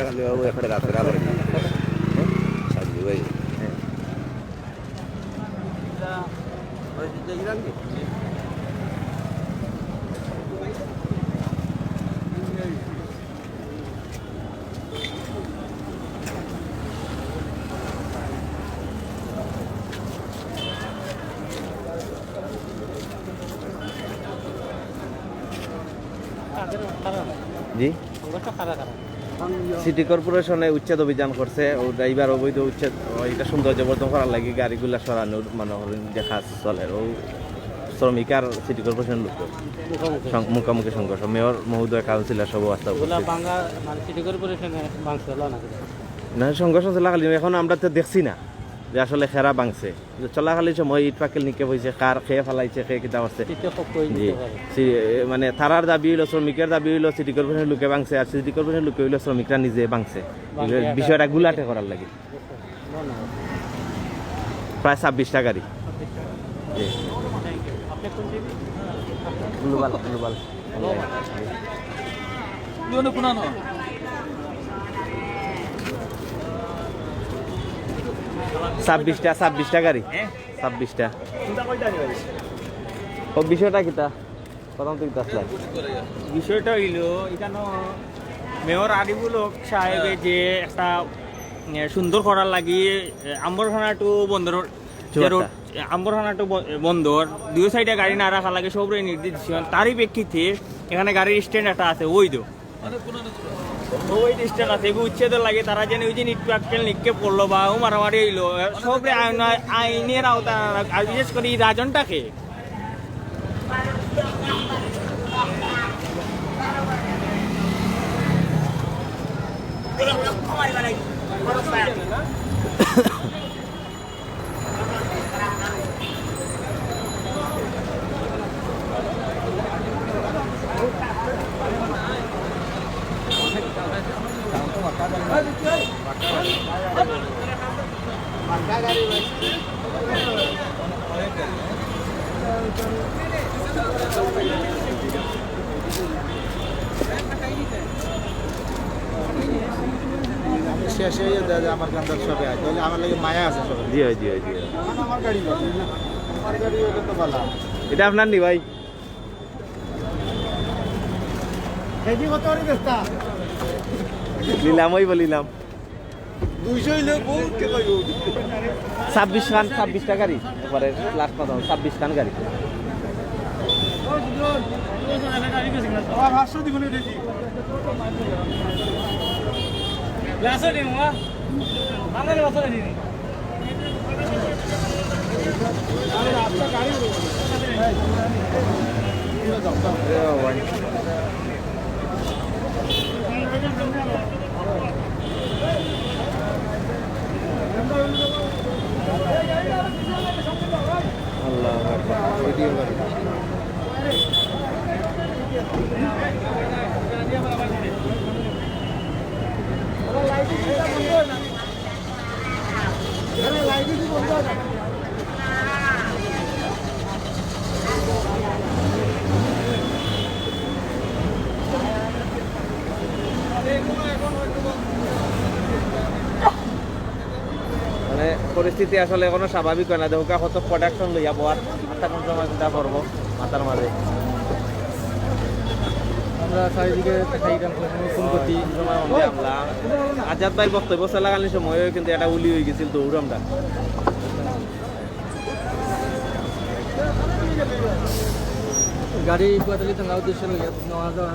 এখানে রাত্রে আবার সাজি ভাই জি সিটি কর্পোরেশনে উচ্ছেদ অভিযান করছে, ও ড্রাইভার অবৈধ উচ্ছেদ এটা সৌন্দর্যবর্ধন করার লাগে গাড়িগুলা সরানোর মানে দেখা চলে। ও শ্রমিক আর সিটি কর্পোরেশন লোক মুখোমুখি সংঘর্ষ, মেয়র মহোদয় কাউন্সিলর সব আসতে না সংঘর্ষ চলাকালীন এখন আমরা তো দেখছি না যে আসলে খেরা ভাঙছে, চলাকালীন সময় ইট পাকেল নিকে হয়েছে, কার খেয়ে ফেলাইছে, খেয়ে কিতা করছে। জি মানে তারার দাবি হইলো, শ্রমিকের দাবি হইলো সিটি কর্পোরেশনের লোকে ভাঙছে, আর সিটি কর্পোরেশনের লোকে হইলো শ্রমিকরা নিজে ভাঙছে। বিষয়টা গুলাটে করার লাগে প্রায় 26টা গাড়ি। গ্লোবাল গ্লোবাল 26টা গাড়ি 26টা। ও বিষয়টা কিতা প্রথম থেকে আসলে বিষয়টা হইল এখানে মেয়র আরিফুল হক সাহেবে যে একটা সুন্দর করার লাগি আম্বরখানা টু বন্দর আম্বরখানা টু বন্দর দুই সাইডে গাড়ি না রাখা লাগে সবরে নির্দেশ দিচ্ছেন। তারই প্রেক্ষিতে এখানে গাড়ির স্ট্যান্ড একটা আছে ওই স্ট্যান্ড আছে উচ্ছেদের লাগে তারা যেন ওই যে নিটপাক্কেল নিক্ষেপ করলো বা ও মারামারি হইলো সবরে আইনের আওতা, আর বিশেষ করে এই রাজনটাকে শেষে আমার গান্ধার সবে আছে, তাহলে আমার লাগে মায়া আছে সবে। জি হয় জি হয় জি হয়। আমার গাড়ি আমার গাড়ি হলে তো ভালো। এটা আপনার নি ভাই? কেজি কত করে বেচতা? নিলাম ওই বলিলাম 200 হইলে বহুত কে কইব। 26টা গাড়ি এবারে লাস্ট কথা 26 খান গাড়ি। আমার 500 দিগুন দিছি। লাসো দিমা আমারে লাসো দিনি আরে আপনার গাড়ি মানে পরিস্থিতি আসলে এখনো স্বাভাবিক হয় না। দেখো কত প্রোডাকশন লইয়া বয়ার মাথা কোন সময় চিন্তা করবো মাথার মাঝে আমরা চারিদিকে ফোন করছি সময় মধ্যে আমরা আজাদ ভাই বক্তব্য চলাকালীন সময় কিন্তু এটা উলি হয়ে গেছিল দৌড়ামটা। গাড়ি কোয়াতালি থাকা উদ্দেশ্য নেওয়া যাওয়া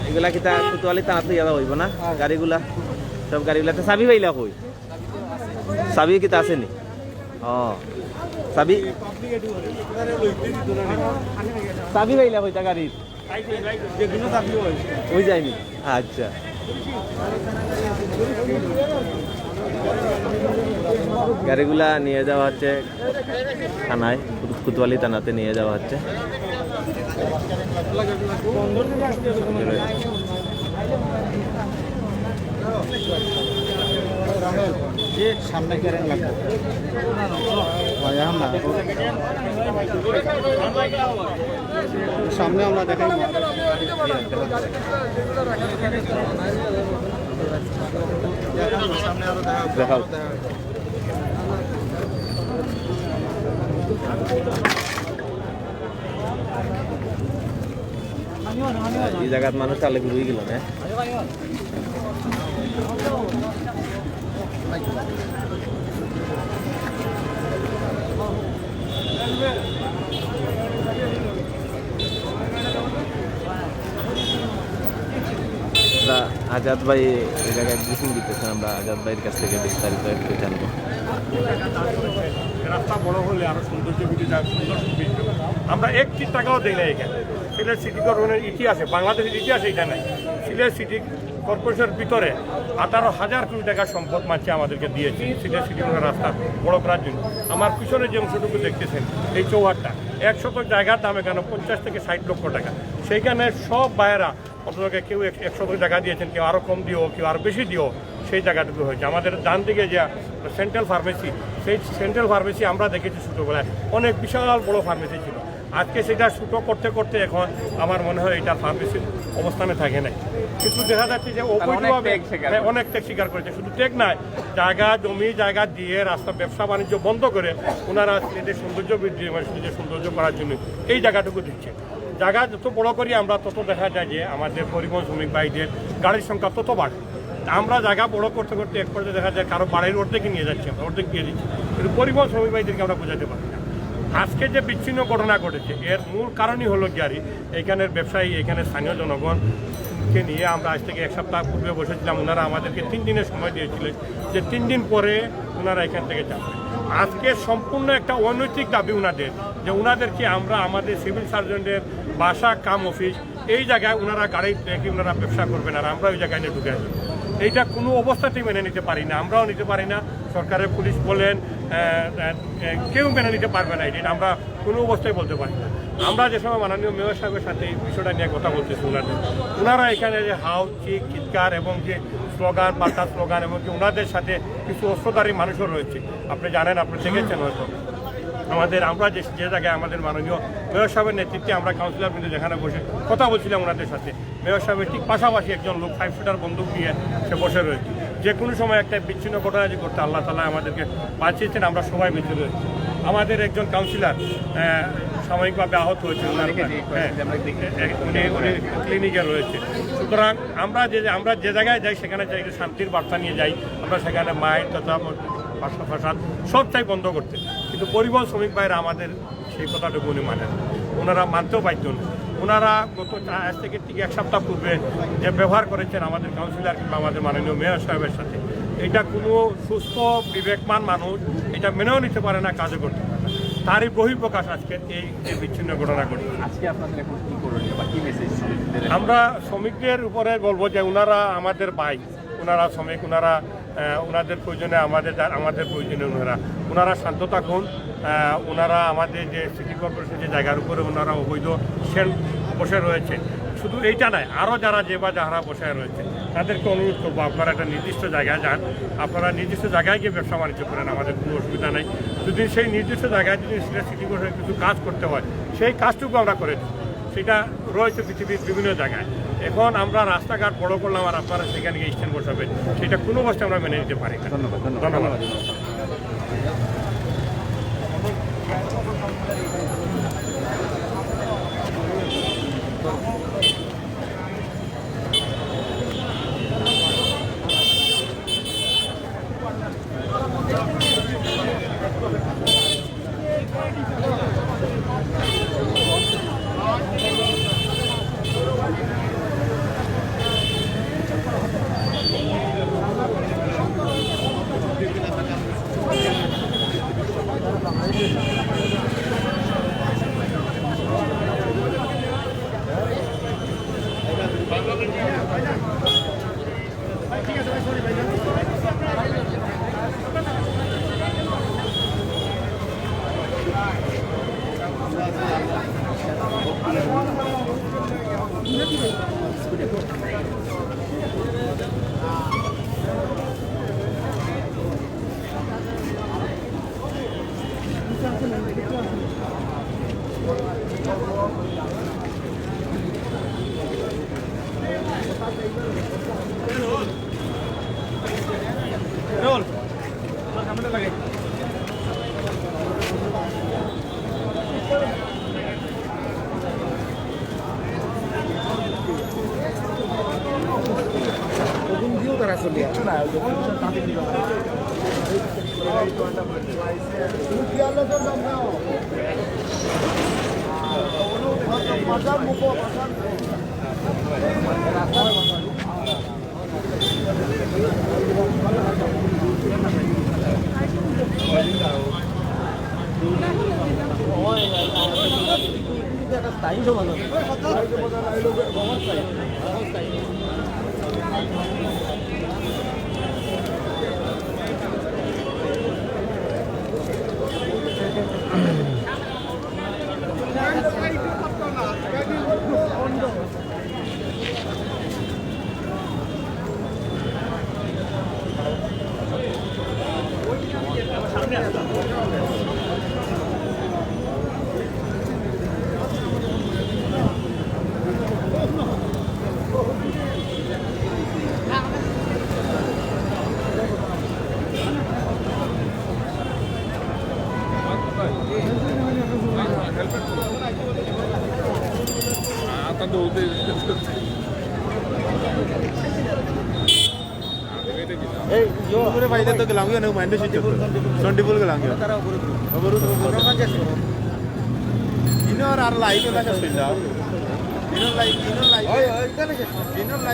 এগুলা কিতা কুতুয়ালি টানা তুই যাওয়া হইব না গাড়িগুলা সব গাড়িগুলাতে চাবি পাইলা কই চাবি কিতা আছে নি? চাবি চাবি পাইলা কইতা গাড়ির ওই যায়নি। আচ্ছা গাড়িগুলা নিয়ে যাওয়া হচ্ছে থানায়, কুতুয়ালি থানাতে নিয়ে যাওয়া হচ্ছে। সামনে কেরেন লাগবে সামনে আমরা দেখাই দেখাও এই জায়গাত মানুষ তাহলে ঘুরে গেল না। আজাদ ভাই এই জায়গায় ব্রিফিং দিতেছেন, আমরা আজাদ ভাইয়ের কাছ থেকে বিস্তারিত একটু জানবো। রাস্তা বড় হলে আরো সৌন্দর্য বৃদ্ধি যায়, সুন্দর সুবিধা। আমরা একটি টাকাও দিই না এখানে। সিলেট সিটি কর্পোরেশনের ইতিহাসে, বাংলাদেশের ইতিহাসে এটা নাই। সিলেট সিটি কর্পোরেশনের ভিতরে 18,000 কোটি টাকার সম্পদ মাঝে আমাদেরকে দিয়েছে সিলেট সিটি কর্পোরেশনের রাস্তা বড় করার জন্য। আমার পিছনে যে অংশটুকু দেখতেছেন এই চৌহাটটা 1 শতক জায়গার দাম এখানে 50 থেকে 60 লক্ষ টাকা। সেইখানে সব ভাইয়েরা অন্তত কেউ 1 শতক টাকা দিয়েছেন, কেউ আরও কম দিও, কেউ আরও বেশি দিও, সেই জায়গাটুকু হয়েছে। আমাদের ডান দিকে যে সেন্ট্রাল ফার্মেসি, সেই সেন্ট্রাল ফার্মেসি আমরা দেখেছি ছোটোবেলায় অনেক বিশাল বড় ফার্মেসি ছিল। আজকে সেটা ছোটো করতে করতে এখন আমার মনে হয় এটা ফার্মেসির অবস্থানে থাকে নাই। কিন্তু দেখা যাচ্ছে যে অবৈধভাবে অনেক ট্যাক্স স্বীকার করেছে। শুধু ট্যাক্স নয়, জায়গা জমি জায়গা দিয়ে রাস্তা ব্যবসা বাণিজ্য বন্ধ করে ওনারা সিলেটের সৌন্দর্য বৃদ্ধি, মানে সিলেটের সৌন্দর্য করার জন্য এই জায়গাটুকু দিচ্ছে। জায়গা যত বড় করি আমরা তত দেখা যায় যে আমাদের পরিবহন শ্রমিক ভাইদের গাড়ির সংখ্যা তত বাড়ে। আমরা জায়গা বড় করতে করতে এক পর্যায়ে দেখা যায় কারো বাড়ির অর্ধেকে নিয়ে যাচ্ছি, আমরা অর্ধেক দিয়ে দিচ্ছি, কিন্তু পরিবহন শ্রমিক ভাইদেরকে আমরা বোঝাতে পারি না। আজকে যে বিচ্ছিন্ন ঘটনা ঘটেছে এর মূল কারণই হলো গাড়ি এখানের ব্যবসায়ী, এখানে স্থানীয় জনগণকে নিয়ে আমরা আজ থেকে 1 সপ্তাহ পূর্বে বসেছিলাম। ওনারা আমাদেরকে 3 দিনের সময় দিয়েছিলেন যে 3 দিন পরে ওনারা এখান থেকে যাবেন। আজকে সম্পূর্ণ একটা অনৈতিক দাবি ওনাদের, যে ওনাদেরকে আমরা আমাদের সিভিল সার্জনের বাসা কাম অফিস এই জায়গায় ওনারা গাড়ি রেখে ওনারা ব্যবসা করবেন আর আমরা ওই জায়গায় নিয়ে ঢুকে আসবো। এইটা কোনো অবস্থাতেই মেনে নিতে পারি না, আমরাও নিতে পারি না, সরকারের পুলিশ বলেন কেউ মেনে নিতে পারবে না। এটা আমরা কোনো অবস্থায় বলতে পারি না। আমরা যে সময় মাননীয় মেয়র সাহেবের সাথে এই বিষয়টা নিয়ে কথা বলতেছি ওনারা এখানে যে হাউ চিক চিৎকার এবং যে স্লোগান বার্তা স্লোগান এবং কি ওনাদের সাথে কিছু অস্ত্রধারী মানুষও রয়েছে। আপনি জানেন, আপনি দেখেছেন হয়তো আমরা যে জায়গায় আমাদের মাননীয় মেয়র সাহেবের নেতৃত্বে আমরা কাউন্সিলর কিন্তু যেখানে বসে কথা বলছিলাম ওনাদের সাথে, মেয়র সাহেবের ঠিক পাশাপাশি একজন লোক 5 ফুটার বন্দুক নিয়ে সে বসে রয়েছে। যে কোনো সময় একটা বিচ্ছিন্ন ঘটনা যে করতে আল্লাহ তাআলা আমাদেরকে বাঁচিয়েছেন, আমরা সবাই বেঁচে রয়েছি। আমাদের একজন কাউন্সিলর সাময়িকভাবে আহত হয়েছে, উনি ক্লিনিকে রয়েছে। সুতরাং আমরা যে জায়গায় যাই সেখানে যাই শান্তির বার্তা নিয়ে যাই, আমরা সেখানে মায়ের তথা ফাঁসাদ সব চাই বন্ধ করতে, কিন্তু পরিবহন শ্রমিক ভাইরা আমাদের সেই কথাটুকু উনি মানেন, ওনারা মানতেও বাধ্য না। ওনারা গত আজ থেকে ঠিক 1 সপ্তাহ পূর্বে যে ব্যবহার করেছেন আমাদের কাউন্সিলর কিংবা আমাদের মাননীয় মেয়র সাহেবের সাথে, এটা কোনো সুস্থ বিবেকমান মানুষ এটা মেনেও নিতে পারে না, কাজও করতে পারে না। তারই বহিঃপ্রকাশ আজকের এই যে বিচ্ছিন্ন ঘটনা ঘটেছে। আজকে আপনাদের এখন কি করণীয় বা কি মেসেজ? আমরা শ্রমিকদের উপরে বলবো যে ওনারা আমাদের ভাই, ওনারা শ্রমিক, ওনারা ওনাদের প্রয়োজনে আমাদের প্রয়োজনে ওনারা শান্ত থাকুন। ওনারা আমাদের যে সিটি কর্পোরেশন যে জায়গার উপরে ওনারা অবৈধ স্ট্যান্ড বসে রয়েছে, শুধু এইটা নয়, আরও যারা বসে রয়েছে তাদেরকে অনুরোধ করবো আপনারা একটা নির্দিষ্ট জায়গায় যান, আপনারা নির্দিষ্ট জায়গায় গিয়ে ব্যবসা বাণিজ্য করেন, আমাদের কোনো অসুবিধা নেই। যদি সেই নির্দিষ্ট জায়গায় যদি সিটি কর্পোরেশন কিছু কাজ করতে হয়, সেই কাজটুকু আমরা করে দিই, সেটা রয়েছে পৃথিবীর বিভিন্ন জায়গায়। এখন আমরা রাস্তাঘাট বড় করলাম আর আপনারা সেখানে গিয়ে স্ট্যান্ড বসাবেন, সেটা কোনো অবস্থায় আমরা মেনে নিতে পারি না। ধন্যবাদ।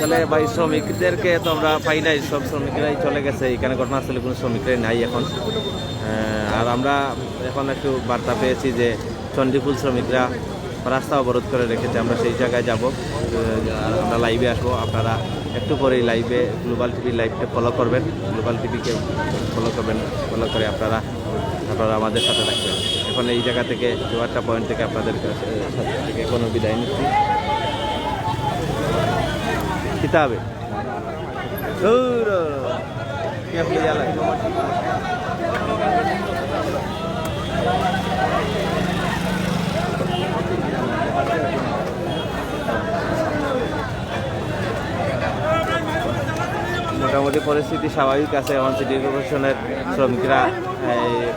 তাহলে ভাই শ্রমিকদেরকে তো আমরা পাই নাই, সব শ্রমিকরাই চলে গেছে, এখানে ঘটনাস্থলে কোনো শ্রমিকরাই নাই এখন। আর আমরা এখন একটু বার্তা পেয়েছি যে চণ্ডীপুল শ্রমিকরা রাস্তা অবরোধ করে রেখেছে, আমরা সেই জায়গায় যাব, আমরা লাইভে আসবো। আপনারা একটু পরেই লাইভে গ্লোবাল টিভির লাইভটা ফলো করবেন, গ্লোবাল টিভিকে ফলো করবেন, ফলো করে আপনারা আমাদের সাথে রাখবেন। এখন এই জায়গা থেকে জোয়ারটা পয়েন্ট থেকে আপনাদের সাথে থেকে কোনো বিদায় নিচ্ছি। কিতাবে মোটামুটি পরিস্থিতি স্বাভাবিক আছে। এখন সিটি কর্পোরেশনের শ্রমিকরা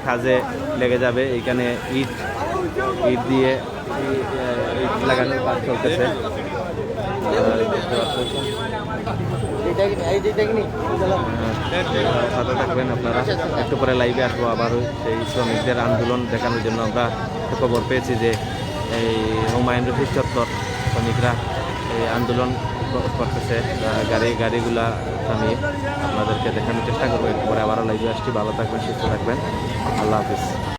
কাজে লেগে যাবে। এইখানে ইট দিয়ে ইট লাগানোর কাজ চলতেছে। সাথে থাকবেন আপনারা, একটু পরে লাইভে আসবো আবার সেই শ্রমিকদের আন্দোলন দেখানোর জন্য। আমরা খবর পেয়েছি যে এই হুমায়ুন রশিদ চত্বর শ্রমিকরা এই আন্দোলন করতেছে, গাড়িগুলা থামিয়ে আপনাদেরকে দেখানোর চেষ্টা করবো। একটু পরে আবারও লাইভে আসছি। ভালো থাকবেন, সুস্থ থাকবেন, আল্লাহ হাফিজ।